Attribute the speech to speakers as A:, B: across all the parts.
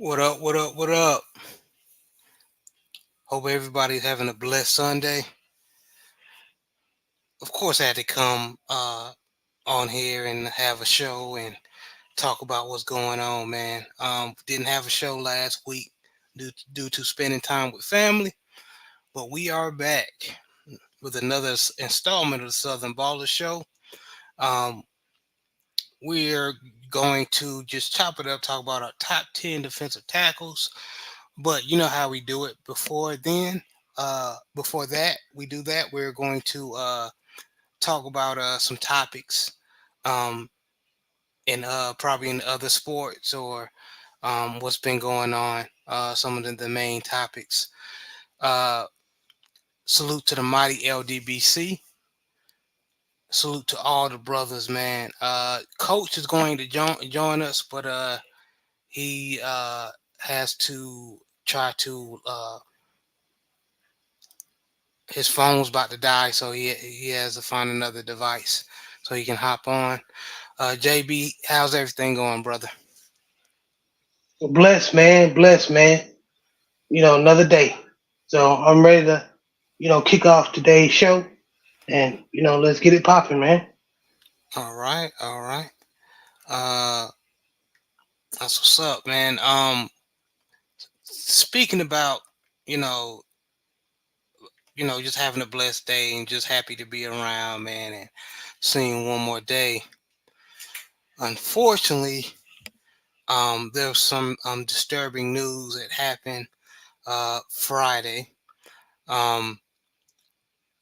A: What up? What up? What up? Hope everybody's having a blessed Sunday. Of course, I had to come on here and have a show and talk about what's going on, man. Didn't have a show last week due to spending time with family, but we are back with another installment of the Southern Baller Show. Um, we're going to just chop it up, talk about our top 10 defensive tackles. But you know how we do it before that, we do that. We're going to talk about some topics um, in probably in other sports or what's been going on. Some of the main topics. Uh, Salute to the mighty LDBC. Salute to all the brothers, man. Coach is going to join us, but he has to try to. His phone's about to die, so he has to find another device so he can hop on. JB, how's everything going, brother?
B: Bless, man. Bless, man. Another day. So I'm ready to, kick off today's show and, let's get it popping, man.
A: All right, all right. Uh, that's what's up, man. Speaking about you know, just having a blessed day and just happy to be around, man, and seeing one more day. Unfortunately, there was some disturbing news that happened Friday. Um,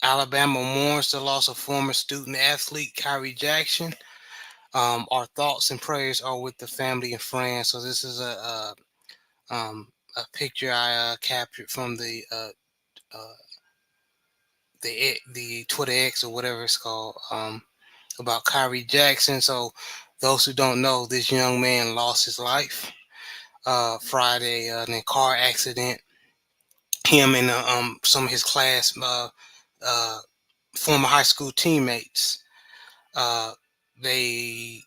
A: Alabama mourns the loss of former student athlete Kyrie Jackson. Our thoughts and prayers are with the family and friends. So this is a picture I captured from uh, the Twitter X or whatever it's called about Kyrie Jackson. So those who don't know, this young man lost his life Friday in a car accident. Him and some of his class uh, former high school teammates. Uh, the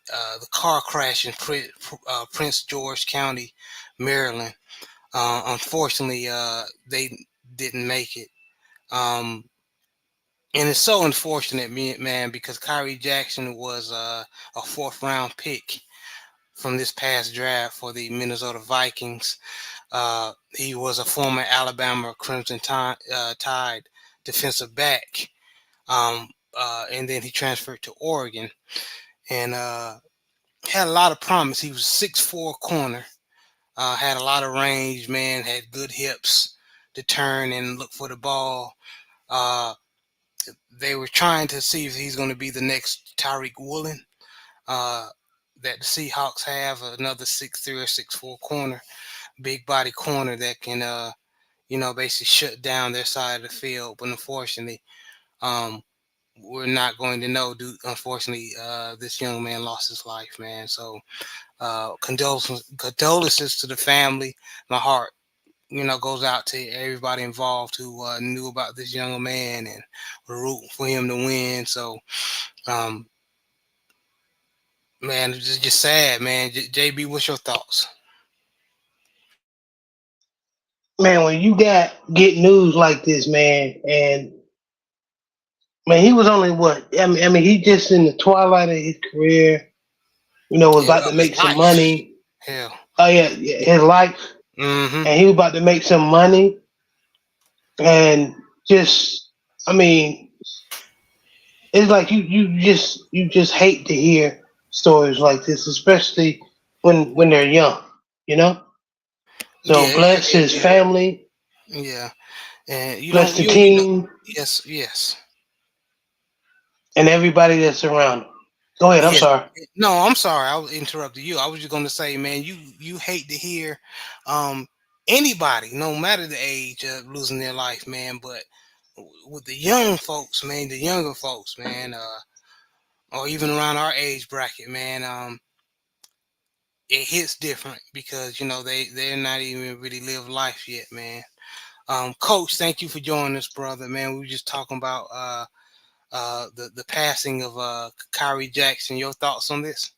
A: car crashed in Prince George County, Maryland. Unfortunately, they didn't make it. Um, and it's so unfortunate, man, because Kyrie Jackson was a fourth round pick from this past draft for the Minnesota Vikings. He was a former Alabama Crimson Tide defensive back. And then he transferred to Oregon and had a lot of promise. He was 6'4" corner, had a lot of range, man, had good hips to turn and look for the ball. Uh, they were trying to see if he's going to be the next Tyreek Woolen uh, that the Seahawks have, another 6'3" or 6'4" corner, big body corner that can, basically shut down their side of the field. But unfortunately, um, we're not going to know. Unfortunately, this young man lost his life, man. So condolences to the family. My heart, goes out to everybody involved who knew about this young man and were rooting for him to win. So, um, man, it's just sad, man. JB, what's your thoughts?
B: Man, when you get news like this, man, and man, he was only what? I mean, he just in the twilight of his career, was
A: Yeah,
B: about to
A: of his
B: make some
A: life.
B: money.
A: Hell.
B: Oh yeah, his life,
A: Mm-hmm.
B: and he was about to make some money, and just, I mean, it's like you just hate to hear stories like this, especially when they're young, you know. So
A: Yeah,
B: bless his family,
A: yeah. And
B: bless the
A: you know,
B: team,
A: yes, yes.
B: and everybody that's around him. Go ahead. I'm
A: Yeah.
B: sorry.
A: No, I'm sorry. I was interrupting you. I was just going to say, man, you hate to hear um anybody, no matter the age, losing their life, man. But with the young folks, man, the younger folks, man, or even around our age bracket, man, it hits different because they're not even really lived life yet, man. Coach, thank you for joining us, brother. Man, we were just talking about the passing of Kyrie Jackson. Your thoughts on this?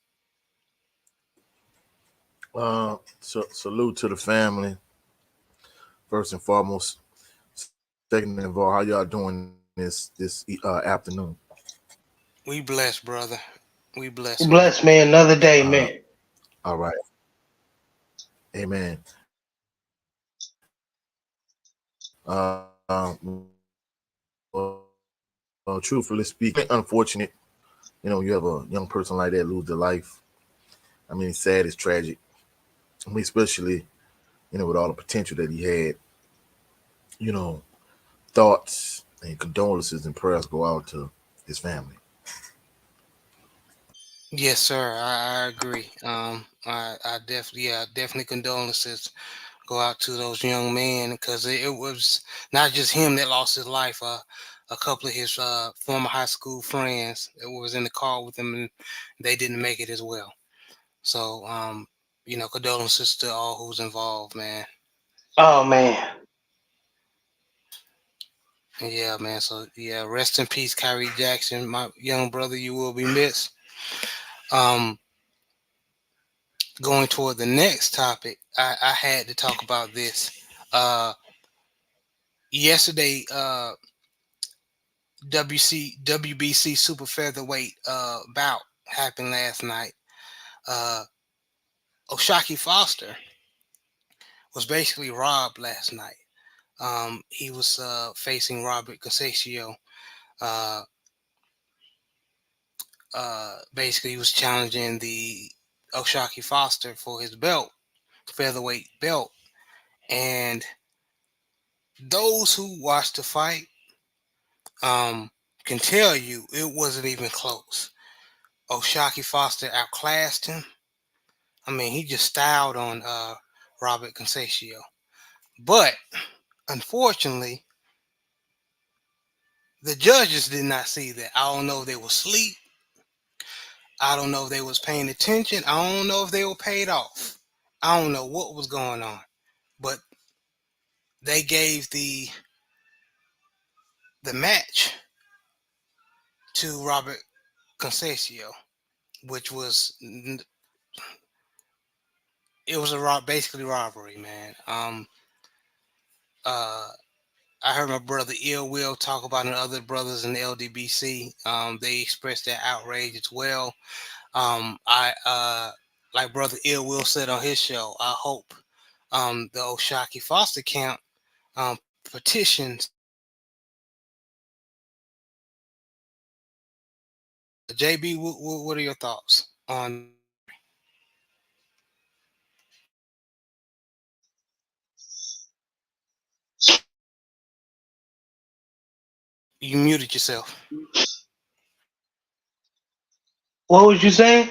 C: Salute to the family first and foremost. Second of all, how y'all doing this afternoon?
A: We blessed, brother. We blessed, man.
B: Bless man, another day,
C: Uh,
B: man.
C: all right, amen. Truthfully speaking, unfortunate. You have a young person like that lose their life. I mean, it's sad, it's tragic. I mean, especially with all the potential that he had. You know, thoughts and condolences and prayers go out to his family.
A: Yes, sir. I agree. I definitely, yeah, definitely condolences go out to those young men because it was not just him that lost his life. A couple of his former high school friends that was in the car with him, and they didn't make it as well. So, condolences to all who's involved, man.
B: Oh man.
A: Yeah, man. So, yeah, rest in peace, Kyrie Jackson, my young brother. You will be missed. Um, Going toward the next topic, I had to talk about this. Yesterday, WBC super featherweight bout happened last night. Uh, Oshaki Foster was basically robbed last night. He was facing Robert Casaccio. Uh, Basically, he was challenging the Oshaki Foster for his belt, featherweight belt. And those who watched the fight um, can tell you it wasn't even close. Oshaki Foster outclassed him. I mean, he just styled on Robert Conceição. But unfortunately, the judges did not see that. I don't know if they were asleep. I don't know if they was paying attention. I don't know if they were paid off. I don't know what was going on. But they gave the match to Robert Conceição, which was it was basically robbery, man. Uh, I heard my brother Ill Will talk about it, and other brothers in the LDBC. They expressed their outrage as well. I Like brother Ill Will said on his show. I hope the Oshaki Foster camp petitions. JB, what are your thoughts on? You muted yourself.
B: What was you saying?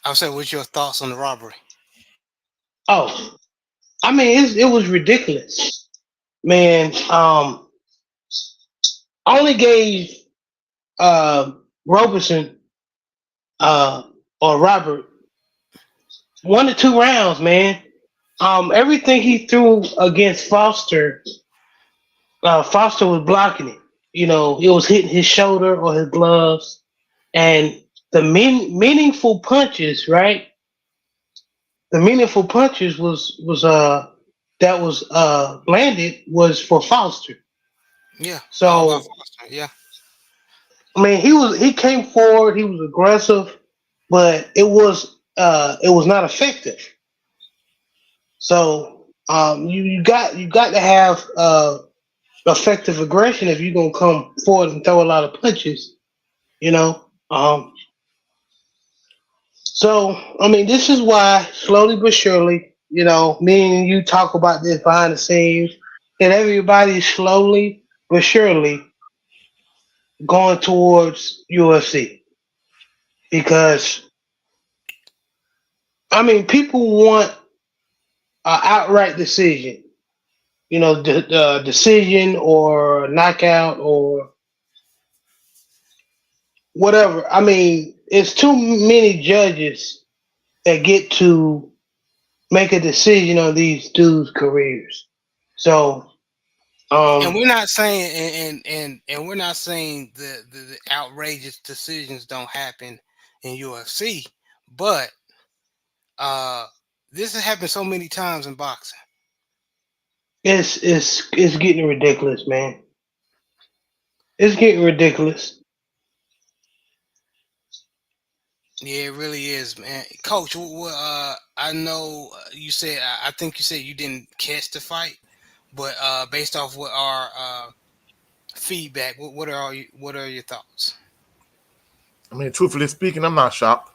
A: I said, what's your thoughts on the robbery?
B: Oh, I mean, it was ridiculous, man. I only gave Roberson or Robert 1 to 2 rounds, man. Everything he threw against Foster, Foster was blocking it. It was hitting his shoulder or his gloves, and the meaningful punches, right? The meaningful punches that was landed was for Foster.
A: Yeah, all about
B: So
A: Foster. Yeah,
B: I mean, he came forward, he was aggressive, but it was not effective. So you got to have effective aggression if you're gonna come forward and throw a lot of punches. You know. So I mean, this is why slowly but surely, me and you talk about this behind the scenes, that everybody's slowly but surely going towards UFC because I mean, people want an outright decision. The decision or knockout or whatever. I mean, it's too many judges that get to make a decision on these dudes' careers. So,
A: and
B: um,
A: we're not saying and we're not saying the outrageous decisions don't happen in UFC, but Uh, this has happened so many times in boxing.
B: It's getting ridiculous, man. It's getting ridiculous.
A: Yeah, it really is, man. Coach, I know you said, I think you said you didn't catch the fight, but based off what our feedback, what are your thoughts?
C: I mean, truthfully speaking, I'm not shocked.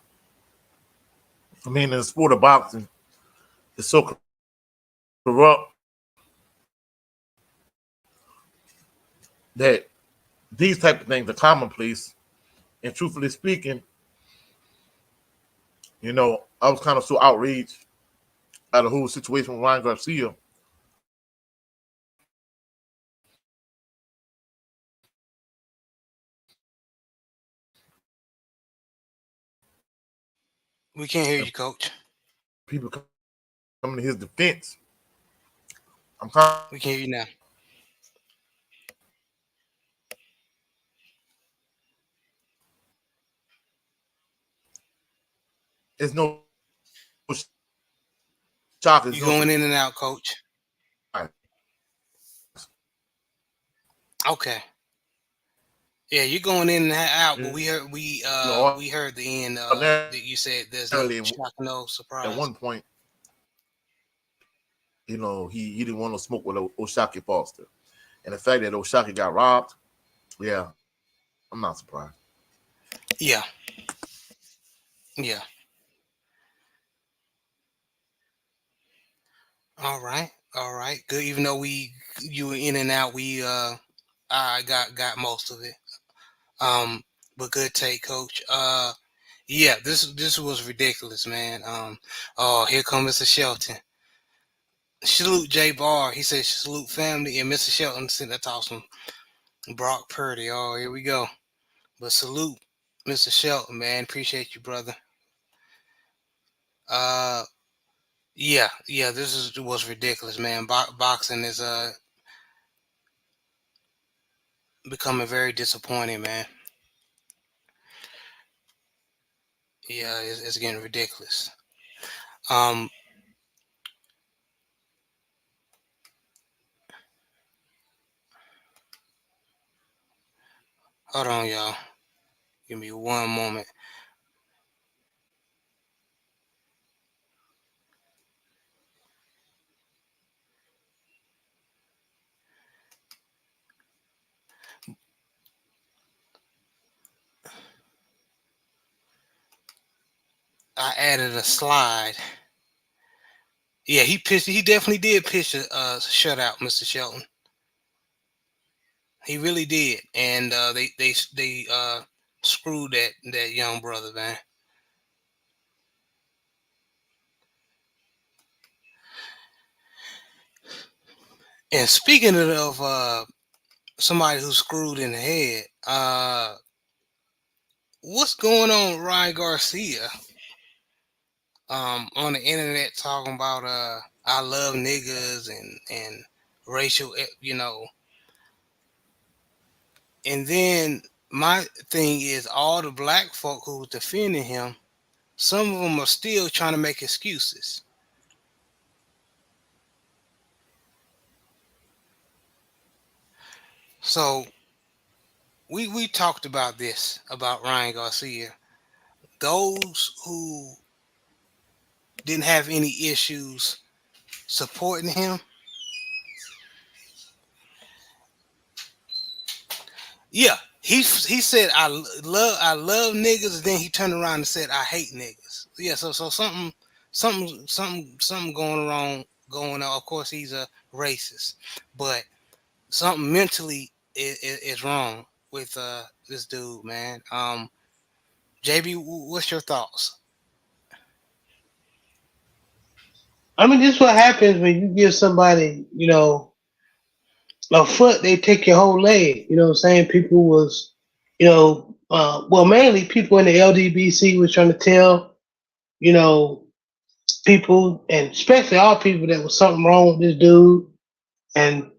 C: I mean, in the sport of boxing, it's so corrupt that these type of things are commonplace. And truthfully speaking, I was kind of so outraged at the whole situation with Ryan Garcia.
A: We can't hear
C: And
A: you, Coach.
C: people coming to his defense. I'm kind
A: We can hear you now.
C: it's no shock. It's
A: You
C: no
A: going
C: surprise.
A: in and out, Coach? Okay. Yeah, you're going in and out, but we heard the end that you said there's no
C: Ordinarily,
A: shock, no
C: at
A: surprise.
C: one point, he didn't want to smoke with O'Shaquie Foster. And the fact that O'Shaquie got robbed, yeah, I'm not surprised.
A: Yeah, yeah. All right, good. Even though you were in and out, I got most of it. Um, but good take, Coach. Yeah, this was ridiculous, man. Oh, here comes Mr. Shelton. Salute Jay Barr. He said salute family, and Mr. Shelton sent that awesome Brock Purdy. Oh, here we go. But salute Mr. Shelton, man. Appreciate you, brother. Uh, yeah. Was ridiculous, man. Boxing is becoming very disappointing, man. Yeah, it's getting ridiculous. Um, hold on, y'all. Give me one moment. I added a slide. Yeah, he pitched. He definitely did pitch a shutout, Mr. Shelton. He really did, and they screwed that young brother, man. And speaking of somebody who's screwed in the head, what's going on with Ryan Garcia? On the internet talking about I love niggas and racial, and then my thing is all the black folk who was defending him, some of them are still trying to make excuses. So we talked about this about Ryan Garcia. Those who didn't have any issues supporting him, yeah, he said I love niggas, and then he turned around and said I hate niggas. Yeah, so something going on. Of course, he's a racist, but something mentally is wrong with this dude, man. JB, what's your thoughts?
B: I mean, this is what happens when you give somebody, a foot, they take your whole leg. You know what I'm saying? People was, well, mainly people in the LDBC was trying to tell, you know, people, and especially all people, that was something wrong with this dude. And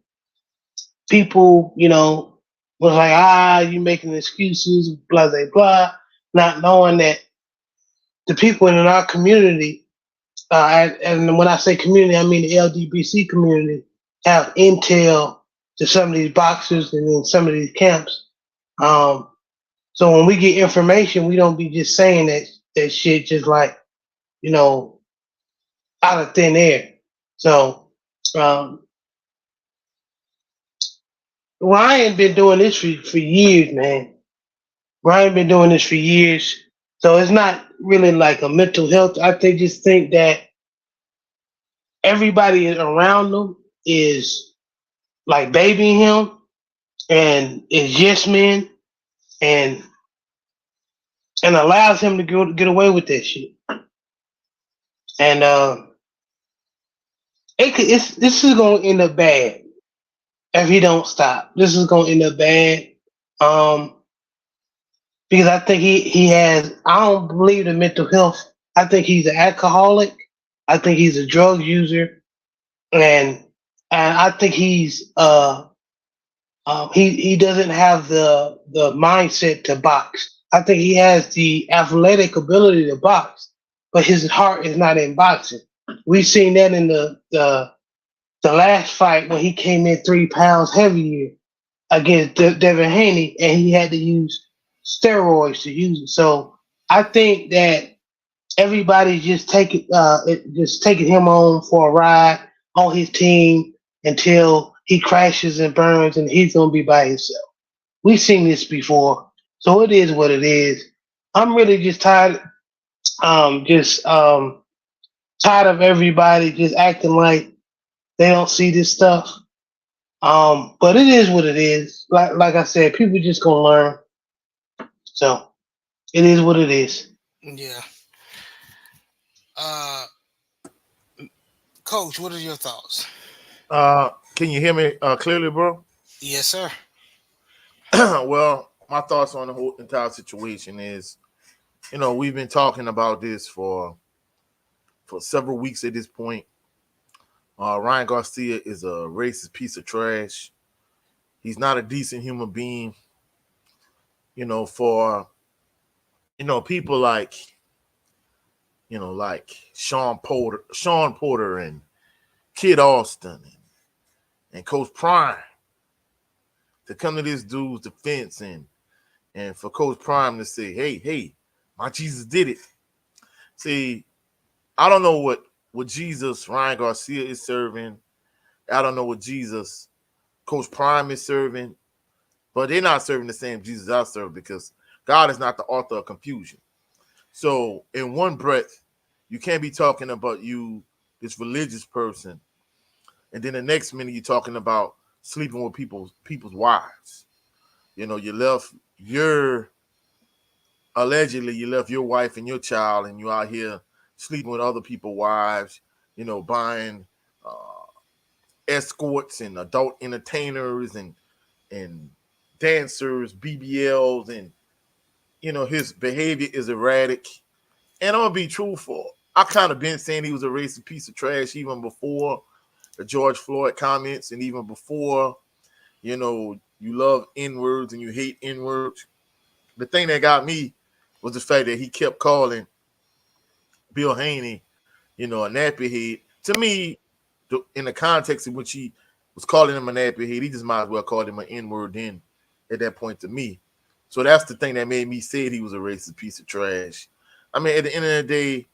B: people, was like, you making excuses, blah, blah, blah, not knowing that the people in our community and when I say community, I mean the LDBC community, have intel to some of these boxers and in some of these camps. Um, so when we get information, we don't be just saying that shit just like you know out of thin air. So um, Ryan been doing this for years, man. Ryan been doing this for years. So it's not really like a mental health. I think just think that everybody around them is like babying him and is yes men and allows him to get away with that shit. And this is gonna end up bad if he don't stop. This is gonna end up bad. Um, because I think he has. I don't believe in mental health. I think he's an alcoholic. I think he's a drug user, and I think he doesn't have the mindset to box. I think he has the athletic ability to box, but his heart is not in boxing. We've seen that in the last fight when he came in 3 pounds heavier against Devin Haney, and he had to use steroids to use it. So I think that everybody's just taking him on for a ride on his team until he crashes and burns, and he's gonna be by himself. We've seen this before, so it is what it is. I'm really just tired, just tired of everybody just acting like they don't see this stuff. But it is what it is. Like I said, people just gonna learn. So it is what it is.
A: Yeah. Uh, Coach, what are your thoughts?
C: Can you hear me clearly, bro?
A: Yes, sir.
C: Well, my thoughts on the whole entire situation is, we've been talking about this for several weeks at this point. Ryan Garcia is a racist piece of trash. He's not a decent human being. For people like Sean Porter, and Kid Austin, and Coach Prime to come to this dude's defense, and for Coach Prime to say, hey, my Jesus did it. See, I don't know what Jesus Ryan Garcia is serving. I don't know what Jesus Coach Prime is serving, but they're not serving the same Jesus I serve, because God is not the author of confusion. So in one breath, you can't be talking about you, this religious person, and then the next minute you're talking about sleeping with people's wives. You left your allegedly you left your wife and your child, and you out here sleeping with other people's wives. Buying escorts and adult entertainers and dancers, BBLs, and his behavior is erratic. And I'm gonna be truthful. I kind of been saying he was a racist piece of trash even before the George Floyd comments, and even before, you love N-words and you hate N-words. The thing that got me was the fact that he kept calling Bill Haney, a nappy head. To me, in the context in which he was calling him a nappy head, he just might as well call him an N-word then at that point to me. So that's the thing that made me say he was a racist piece of trash. I mean, at the end of the day,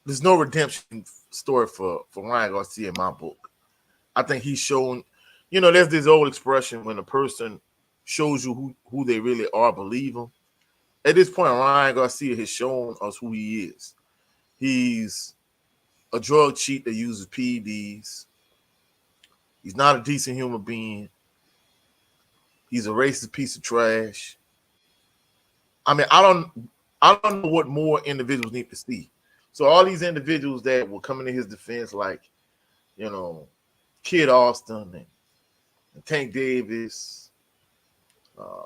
C: there's no redemption story for Ryan Garcia in my book. I think he's shown, there's this old expression, when a person shows you who they really are, believe them. At this point, Ryan Garcia has shown us who he is. He's a drug cheat that uses PEDs. He's not a decent human being. He's a racist piece of trash. I mean, I don't know what more individuals need to see. So all these individuals that were coming to his defense, like, Kid Austin and Tank Davis,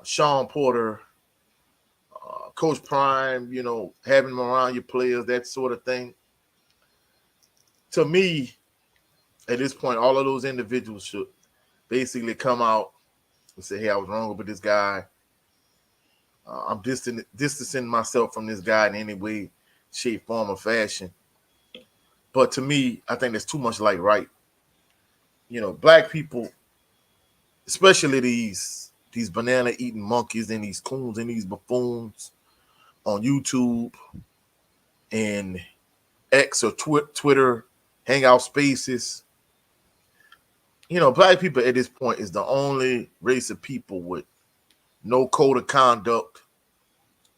C: Sean Porter, Coach Prime, having him around your players, that sort of thing. To me, at this point, all of those individuals should basically come out and say, hey, I was wrong with this guy. I'm distancing myself from this guy in any way shape, form, or fashion. But to me, I think there's too much like right. Black people, especially these banana eating monkeys and these coons and these buffoons on YouTube and X or Twitter, Hangout Spaces. Black people at this point is the only race of people with no code of conduct,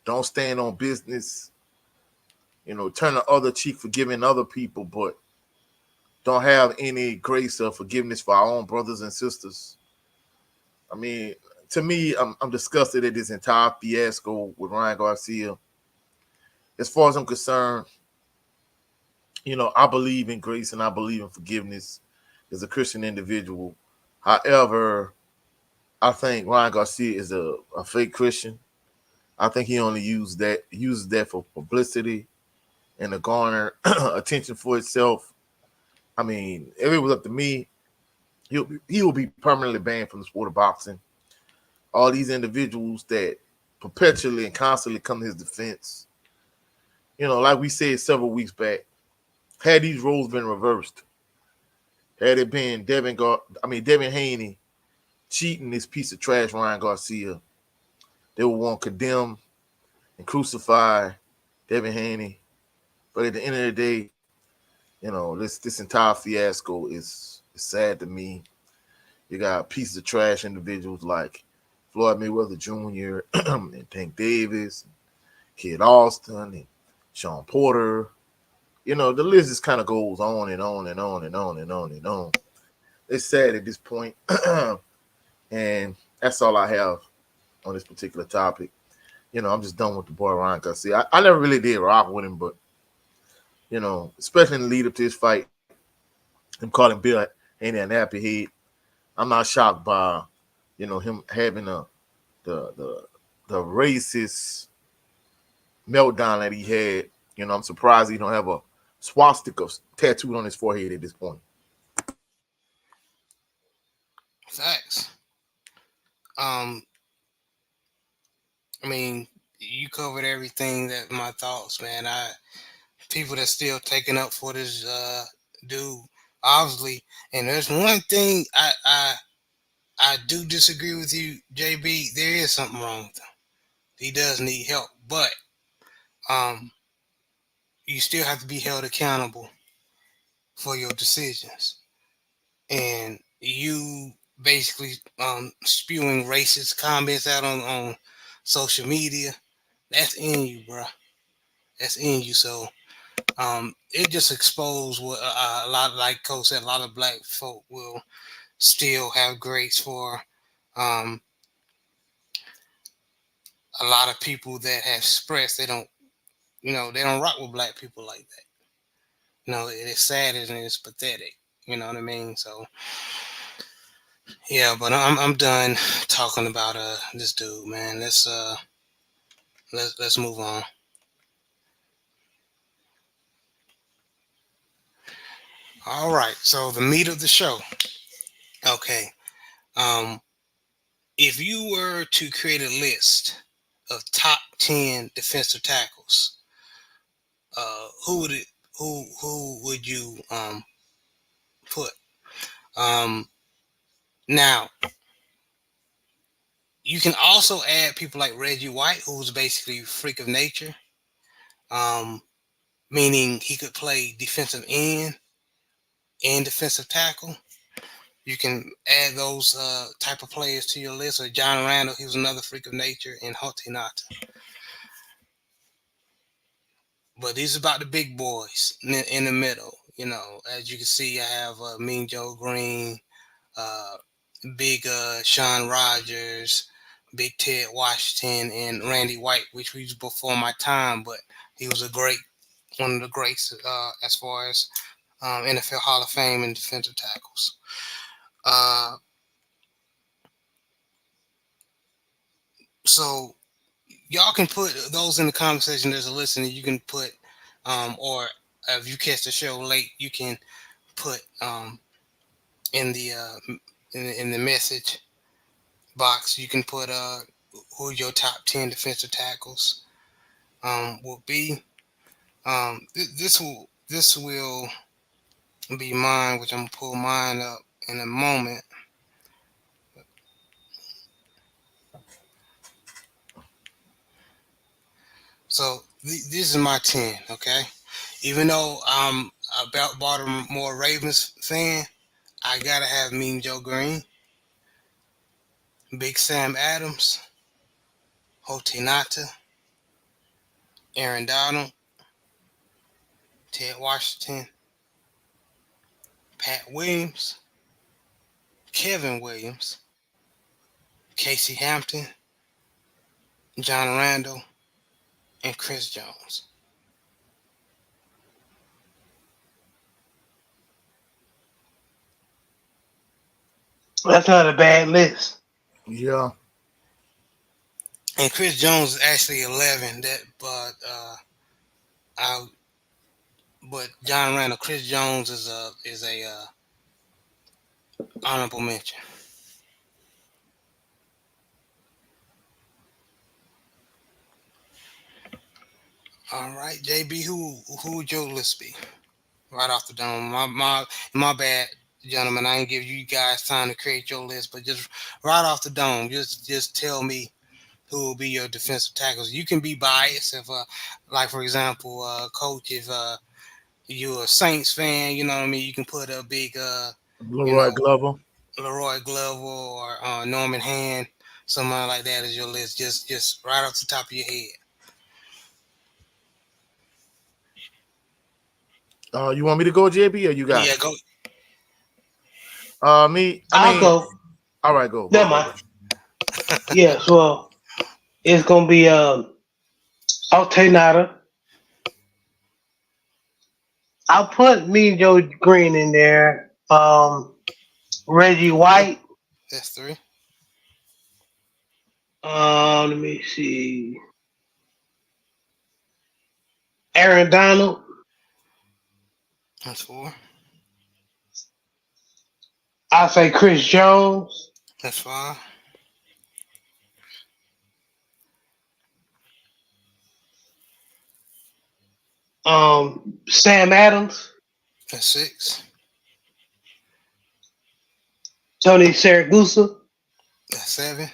C: don't stand on business, turn the other cheek, forgiving other people, but don't have any grace or forgiveness for our own brothers and sisters. I mean, to me, I'm disgusted at this entire fiasco with Ryan Garcia. As far as I'm concerned, I believe in grace and I believe in forgiveness as a Christian individual. However, I think Ryan Garcia is a fake Christian. I think he only uses that for publicity and to garner attention for itself. I mean, if it was up to me, he will be permanently banned from the sport of boxing. All these individuals that perpetually and constantly come to his defense, like we said several weeks back, had these roles been reversed, had it been Devin Haney cheating this piece of trash Ryan Garcia, they would want to condemn and crucify Devin Haney. But at the end of the day, this entire fiasco is sad to me. You got pieces of trash individuals like Floyd Mayweather Jr. and Tank Davis, Kid Austin, and Sean Porter. The list just kind of goes on and on and on and on and on and on. It's sad at this point. And that's all I have on this particular topic. I'm just done with the boy Ryan Garcia. I never really did rock with him, but especially in the lead up to his fight, him calling Bill Haney an nappy head. I'm not shocked by, him having the racist meltdown that he had. I'm surprised he don't have a swastika tattooed on his forehead at this point.
A: Facts. I mean, you covered everything that my thoughts, man. People that's still taking up for this dude, obviously. And there's one thing I do disagree with you, JB. There is something wrong with him. He does need help, but um, you still have to be held accountable for your decisions. And you basically spewing racist comments out on social media, that's in you, bro. That's in you. So it just exposed what a lot, like Coach said, a lot of black folk will still have grace for um, a lot of people that have expressed they don't, they don't rock with black people like that. It is sad and it's pathetic. You know what I mean? So yeah, but I'm done talking about this dude, man. Let's move on. All right. So the meat of the show. Okay. Um, if you were to create a list of top 10 defensive tackles, who would it? Who would you put? Um, Now you can also add people like Reggie White, who's basically a freak of nature. Um, Meaning he could play defensive end and defensive tackle. You can add those type of players to your list. Or John Randall, he was another freak of nature, and Hote Nata. But these are about the big boys in the middle. As you can see, I have Mean Joe Green, uh, Big Sean Rogers, Big Ted Washington, and Randy White, which was before my time, but he was one of the greats as far as NFL Hall of Fame and defensive tackles. Uh, so y'all can put those in the conversation. There's a listener you can put, or if you catch the show late, you can put in the in the message box. You can put who your top 10 defensive tackles will be. This will be mine, which I'm gonna pull mine up in a moment. So this is my 10. Okay, even though I'm a Baltimore Ravens fan, I gotta have Mean Joe Green, Big Sam Adams, Hote Nata, Aaron Donald, Ted Washington, Pat Williams, Kevin Williams, Casey Hampton, John Randall, and Chris Jones.
B: That's not a bad list.
C: Yeah.
A: And Chris Jones is actually 11. I, but John Randall, Chris Jones is a honorable mention. All right, JB, who would your list be? Right off the dome. My bad, gentlemen. I ain't give you guys time to create your list, but just right off the dome, just tell me who will be your defensive tackles. You can be biased if, like for example, coach, if you're a Saints fan, you know what I mean. You can put a big, you
C: Leroy
A: know,
C: Glover.
A: Leroy Glover or Norman Hand, somebody like that as your list. Just right off the top of your head.
C: You want me to go, JB, or you got
A: Yeah,
C: it?
A: go.
C: Me. I
B: I'll
C: mean,
B: go.
C: all right, go, go,
B: Never
C: go,
B: mind.
C: go.
B: Yes, well, it's gonna be Alternata. I'll put me Joe Green in there. Reggie White.
A: That's three.
B: Let me see. Aaron Donald.
A: That's four.
B: I'll say Chris Jones.
A: That's five.
B: Sam Adams.
A: That's six.
B: Tony Saragusa.
A: That's seven.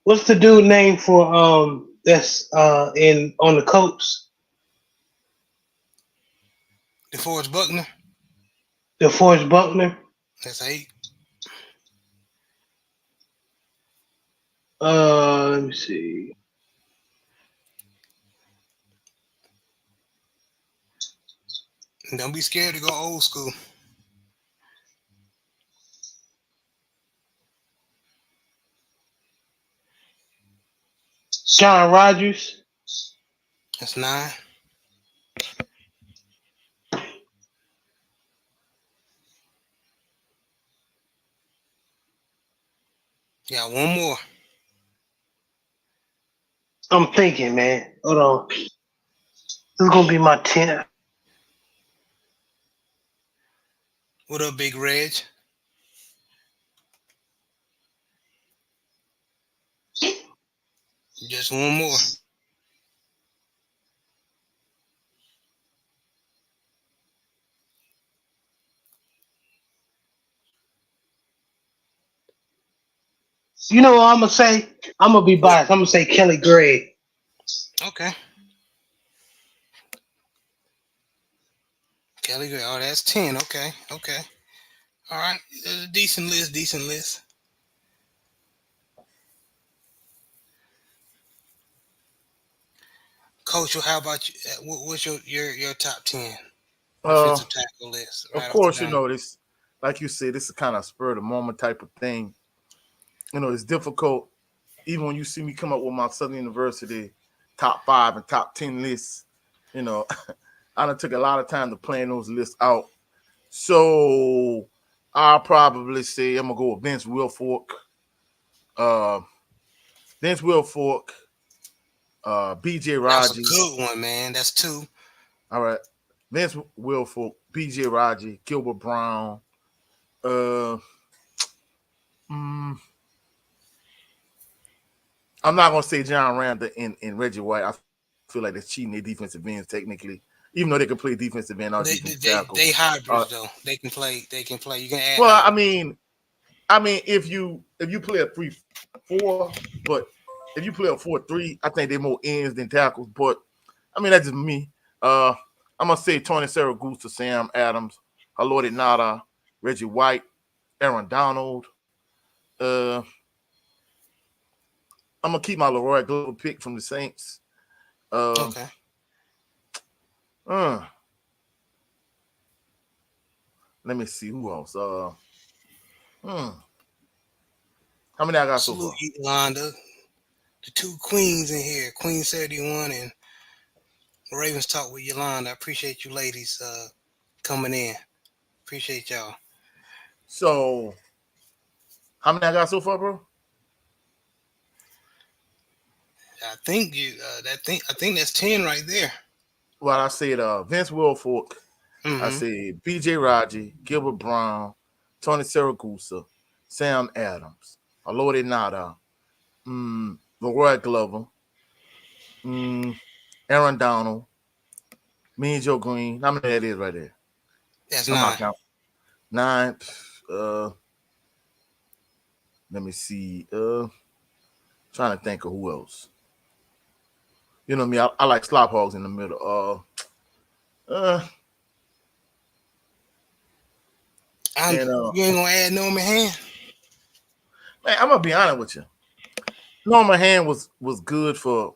B: What's the dude name for that's in on the Colts?
A: DeForest Buckner.
B: DeForest Buckner.
A: That's eight.
B: Let me see.
A: And don't be scared to go old school.
B: John Rogers.
A: That's nine. Got one more.
B: I'm thinking, man. Hold on. This is gonna be my 10th.
A: What up, Big Reg? Just one more.
B: You know what I'm gonna say? I'm gonna be
A: What?
B: biased. I'm gonna say Kelly Gray.
A: Okay. Kelly Gray. Oh, that's 10. Okay. Okay. All right. Decent list. Decent list. Coach, how about you? What's your top 10
C: Uh,
A: defensive tackle list
C: of
A: right off the
C: course, you
A: dome?
C: know this. Like you said, this is kind of spur of the moment type of thing. You know, it's difficult. Even when you see me come up with my Southern University top 5 and top 10 lists, you know, I done took a lot of time to plan those lists out. So I'll probably say I'm gonna go with Vince Wilfork, uh, BJ
A: That was a
C: Raji.
A: good one, man. That's two.
C: All right, Vince Wilfork, BJ Raji, Gilbert Brown, Uh, mm, I'm not gonna say John Randall and Reggie White. I feel like they're cheating their defensive ends technically, even though they can play defensive end or
A: They
C: defensive
A: they
C: tackle.
A: they, they
C: Uh,
A: hybrids though. They can play. They can play. You can add
C: well, I
A: hybrid.
C: mean, I mean, if you play a 3-4, but if you play a 4-3, I think they're more ends than tackles. But I mean, that's just me. Uh, I'm gonna say Tony Saragusa, Sam Adams, Haloti Nada, Reggie White, Aaron Donald. Uh, I'm gonna keep my Leroy Glover pick from the Saints. Um,
A: Okay.
C: uh, let me see who else. Hmm, how many I got so
A: Salute
C: far?
A: you, Yolanda. The two queens in here, Queen 71 and Ravens Talk with Yolanda. I appreciate you ladies coming in. Appreciate y'all.
C: So how many I got so far, bro?
A: I think that's 10 right there.
C: Well, I said Vince Wilfork. I
A: Mm-hmm.
C: said B.J. Raji, Gilbert Brown, Tony Saragusa, Sam Adams, Alodi Nada, Leroy Glover, mm, Aaron Donald, me and Joe Green. How many that is right there?
A: That's
C: I'm not
A: 9.
C: counting. 9. Uh, let me see. Trying to think of who else. You know me. I like slop hogs in the middle. Uh, and
A: You ain't gonna add Norman Hand?
C: man, I'm gonna be honest with you. Norman Hand was good for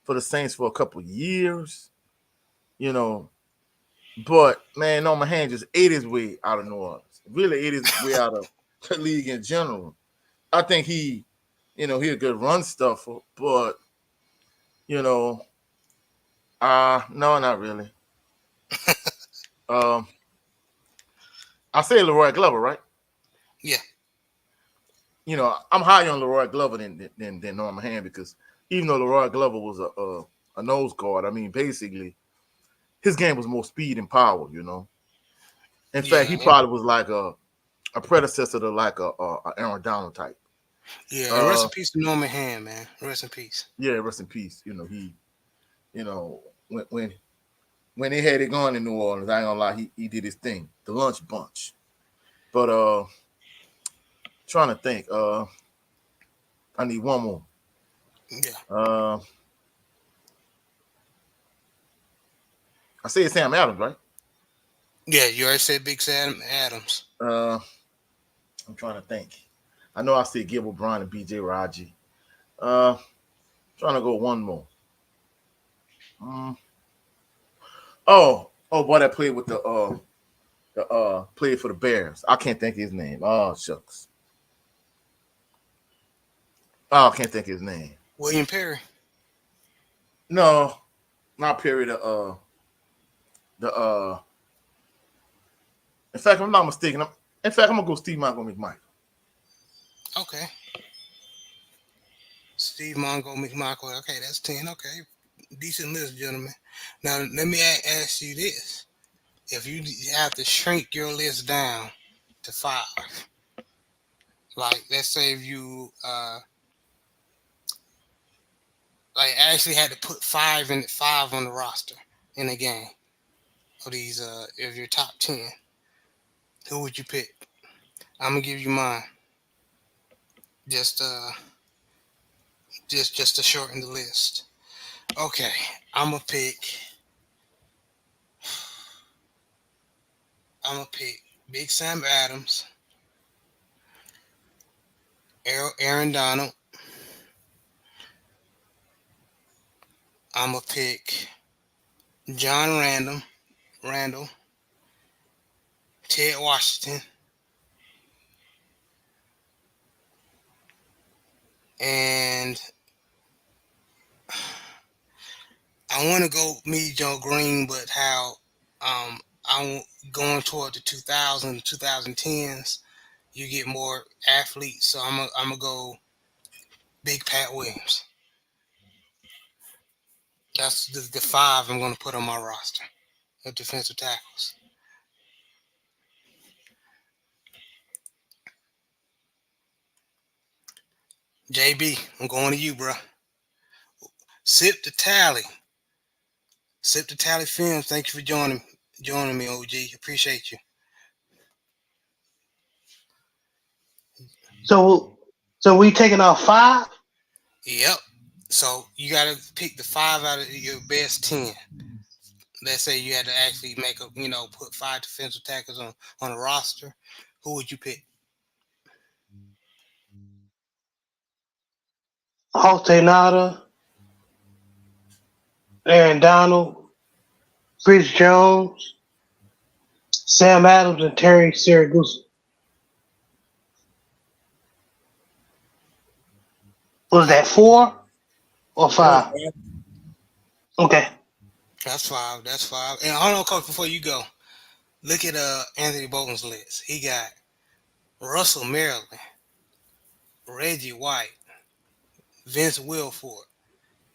C: the Saints for a couple years. You know, but man, Norman Hand just ate his way out of New Orleans. Really ate his way out of the league in general. I think he a good run stuffer, but you know, no, not really. Um, I say Leroy Glover, right?
A: Yeah.
C: You know, I'm higher on Leroy Glover than Norman Hand because even though Leroy Glover was a nose guard, I mean, basically his game was more speed and power. You know, in fact,
A: Yeah.
C: he probably was like a predecessor to like a Aaron Donald type.
A: Yeah. And rest
C: Uh,
A: in peace to Norman Hand, man. Rest in peace.
C: yeah, rest in peace. You know, you know, when they had it going in New Orleans, I ain't gonna lie, he did his thing, the lunch bunch. But trying to think, I need one more.
A: Yeah.
C: Uh, I said Sam Adams, right?
A: Yeah, you already said Big Sam Adams.
C: Uh, I'm trying to think. I know I said Gilbert Brown and B.J. Raji. Uh, trying to go one more. Mm. Oh, boy, that played with the played for the Bears. I can't think of his name. Oh shucks. Oh, I can't think of his name.
A: William Perry.
C: No, not Perry. The In fact, if I'm not mistaken. In fact, I'm gonna go Steve Montgomery McMichael.
A: Okay. Steve Mongo McMichael. Okay, that's 10. Okay. Decent list, gentlemen. Now, let me ask you this. If you have to shrink your list down to 5, like, let's say if you, like, actually had to put 5 on the roster in a game of these, of your top 10, who would you pick? I'm going to give you mine. Just, just to shorten the list. Okay. I'm going to pick, I'm going to pick Big Sam Adams, Aaron Donald. I'm gonna pick John Randall, Ted Washington, and I want to go meet Joe Green, but how I'm going toward the 2000s, 2010s, you get more athletes, so I'm gonna go Big Pat Williams. That's the 5 I'm gonna put on my roster of defensive tackles. JB, I'm going to you, bro. Sip the tally. Sip the tally films. Thank you for joining me, OG. Appreciate you.
B: So we taking off 5.
A: Yep. So you gotta pick the 5 out of your best 10. Let's say you had to actually put 5 defensive tackles on a roster. Who would you pick?
B: Altenada, Aaron Donald, Chris Jones, Sam Adams, and Terry Siragusa. Was that 4 or 5? Okay.
A: That's 5. That's 5. And hold on, coach, before you go, look at Anthony Bolton's list. He got Russell Maryland, Reggie White, Vince Wilfork,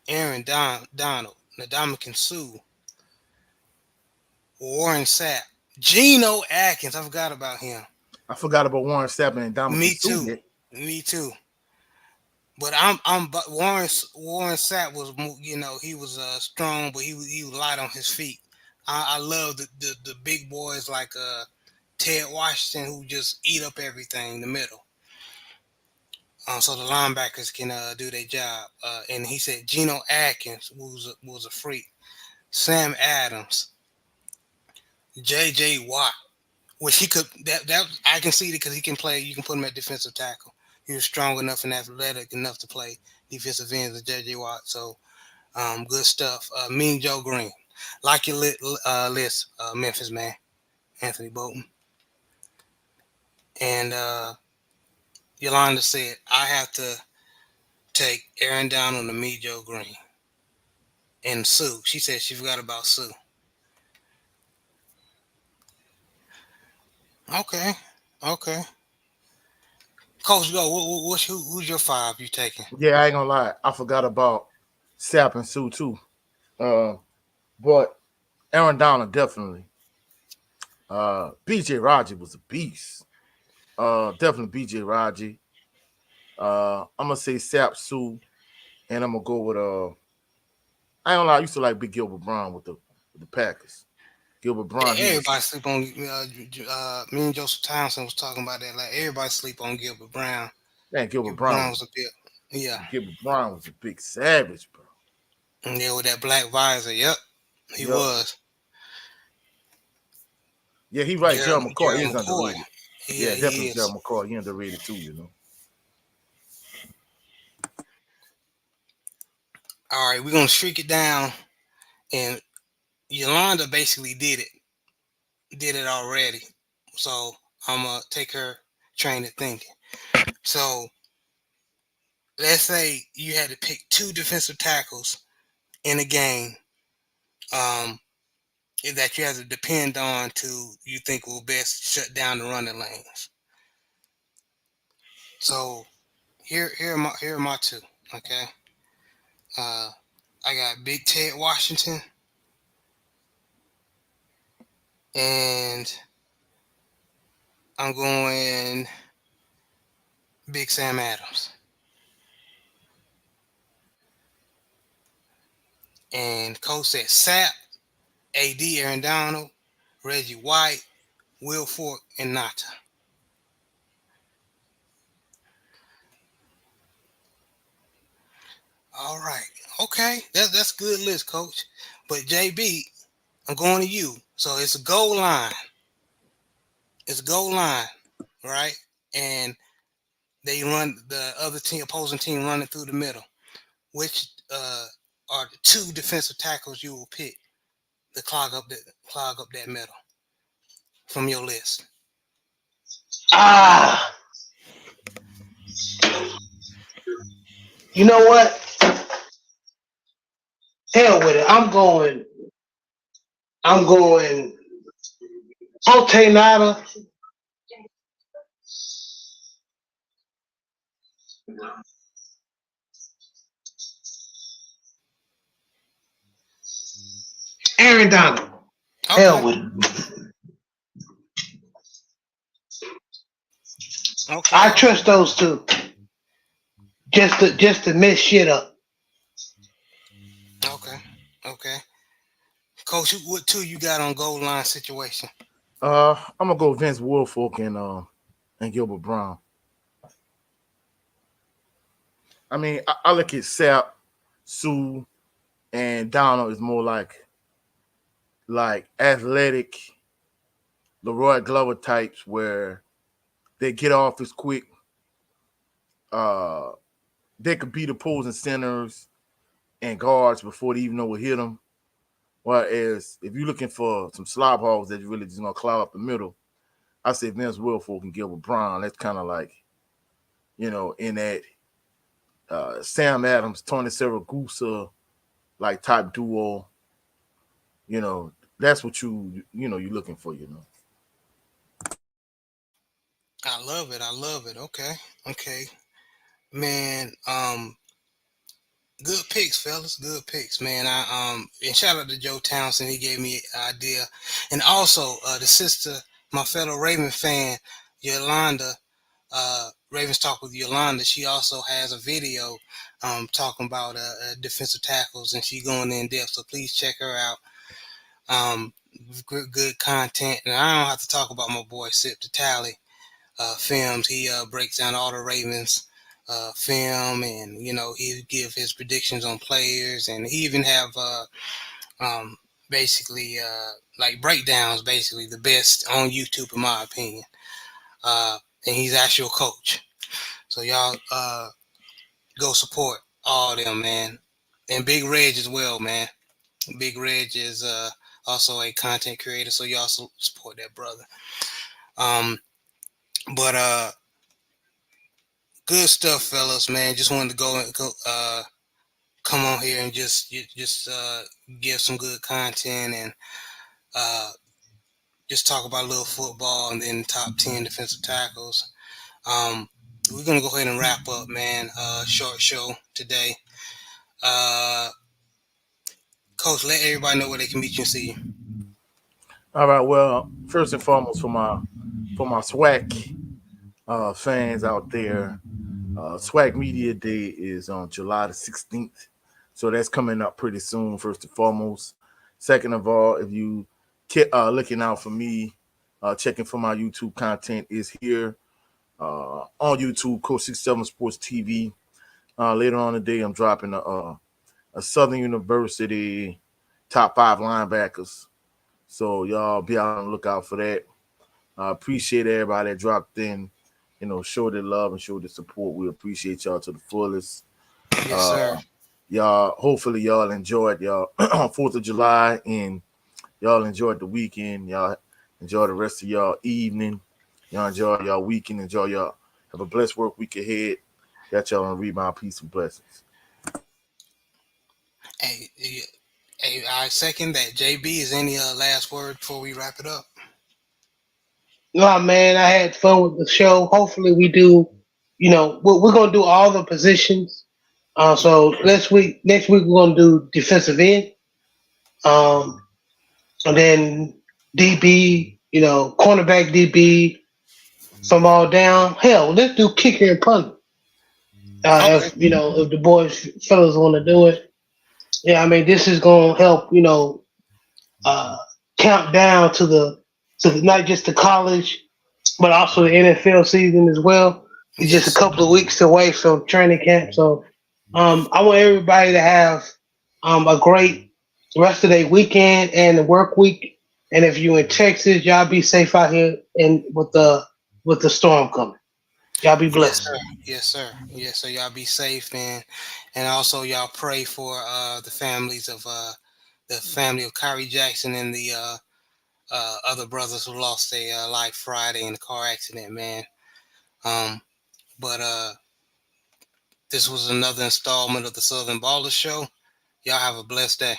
A: Aaron Donald, Ndamukong Suh, Warren Sapp, Geno Atkins. I forgot about him.
C: I forgot about Warren Sapp and Ndamukong
A: Me
C: Suh
A: too.
C: yet.
A: Me too. But but Warren Sapp was, he was strong, but he was light on his feet. I love the big boys like Ted Washington who just eat up everything in the middle. So the linebackers can do their job. And he said Geno Atkins was a freak. Sam Adams, J.J. Watt, which he could that I can see it because he can play. You can put him at defensive tackle. He was strong enough and athletic enough to play defensive ends with J.J. Watt. So good stuff. Mean Joe Green, like your list, Memphis man, Anthony Bolton, and Yolanda said I have to take Aaron down on the Me Joe Green and Sue. She said she forgot about Sue. Okay, okay. Coach, go. Who's your 5 you taking?
C: Yeah, I ain't gonna lie. I forgot about Sapp and Sue too. But Aaron Donald definitely. BJ Raji was a beast. Definitely BJ Raji. I'm gonna say Sapp Sue, and I'm gonna go with I ain't gonna lie, I used to like Big Gilbert Brown with the Packers. Gilbert Brown, he was
A: Everybody sleep on. Me and Joseph Townsend was talking about that. Like everybody sleep on Gilbert Brown.
C: man, Gilbert
A: Gilbert
C: Brown
A: Brown
C: was
A: was a bit, yeah,
C: Gilbert Brown was a big savage, bro.
A: and yeah, with that black visor. Yep, he
C: Yep.
A: was.
C: Yeah, he right. Gerald McCoy
A: Gerald
C: is
A: McCoy.
C: underrated.
A: Yeah,
C: Yeah,
A: he
C: definitely
A: is.
C: Gerald McCoy. He underrated too, you know.
A: All right, we're gonna streak it down, and Yolanda basically did it already. So I'm gonna take her train of thinking. So let's say you had to pick 2 defensive tackles in a game that you have to depend on to you think will best shut down the running lanes. So here are my 2. Okay, I got Big Ted Washington and I'm going Big Sam Adams. And Coach said Sapp, AD Aaron Donald, Reggie White, Wilfork, and Nata. All right. Okay. That's a good list, Coach. But JB, I'm going to you. So it's a goal line. It's a goal line, right? And they run the opposing team running through the middle. Which are the 2 defensive tackles you will pick to clog up that middle from your list?
B: You know what? Hell with it. I'm going Altenada. Aaron Donald.
A: Okay.
B: Hell with it.
A: Okay.
B: I trust those 2. just to mess shit up.
A: Okay. Okay. Coach, what two you got on goal line situation?
C: I'm gonna go Vince Wilfork and Gilbert Brown. I mean, I look at Sap, Sue, and Donald is more like athletic Leroy Glover types where they get off as quick. Uh, they could beat opposing centers and guards before they even know what hit them. Whereas if you're looking for some slob hogs that you really just gonna cloud up the middle, I say Vince Wilfork and Gilbert Brown. That's kind of like, in that Sam Adams, Tony Saragusa like type duo. That's what you're looking for.
A: I love it. I love it. Okay. Okay. Man, good picks, fellas. Good picks, man. And shout out to Joe Townsend. He gave me an idea. And also the sister, my fellow Raven fan, Yolanda, Ravens Talk with Yolanda. She also has a video talking about defensive tackles, and she going in depth. So please check her out. Good content, and I don't have to talk about my boy Sip the Tally films. He breaks down all the Ravens film, and he give his predictions on players, and he even have um, basically like breakdowns, basically the best on YouTube in my opinion. And he's actual coach, so y'all go support all them, man, and Big Reg as well, man. Big Reg is also a content creator, so you also support that brother. Um, but good stuff, fellas, man. Just wanted to come on here and just give some good content and uh, just talk about a little football and then top 10 defensive tackles. We're gonna go ahead and wrap up, man. Short show today. Uh, Coach, let everybody know where they can meet you and see you.
C: All right. Well, first and foremost, for my SWAC fans out there, SWAC Media Day is on July the 16th, so that's coming up pretty soon. First and foremost. Second of all, if you looking out for me, checking for my YouTube content is here on YouTube, Coach 67 Sports TV. Later on today, I'm dropping a Southern University top 5 linebackers. So y'all be out on the lookout for that. Appreciate everybody that dropped in, show their love and show their support. We appreciate y'all to the fullest.
A: Yes, sir.
C: Y'all, hopefully y'all enjoyed y'all 4th of July and y'all enjoyed the weekend. Y'all enjoy the rest of y'all evening. Y'all enjoy y'all weekend. Enjoy y'all. Have a blessed work week ahead. Got y'all on Rebound. Peace and blessings.
A: Hey, I second that. JB, is any last word before we wrap it up?
B: No, man, I had fun with the show. Hopefully, we do. We're gonna do all the positions. So next week we're gonna do defensive end. Um, and then DB. Cornerback DB from all down. Hell, let's do kicker and punt.
A: Okay.
B: If the boys fellas want to do it. Yeah, I mean, this is gonna help. Uh, count down to not just the college, but also the NFL season as well. It's just a
A: Yes.
B: couple of weeks away from training camp, so I want everybody to have a great rest of their weekend and the work week. And if you're in Texas, y'all be safe out here and with the storm coming. Y'all be
A: Yes,
B: blessed.
A: sir. Yes, sir. Yes, sir. Y'all be safe, man. And also, y'all pray for the family of Kyrie Jackson and the other brothers who lost their life Friday in the car accident, man. Um, but this was another installment of the Southern Baller Show. Y'all have a blessed day.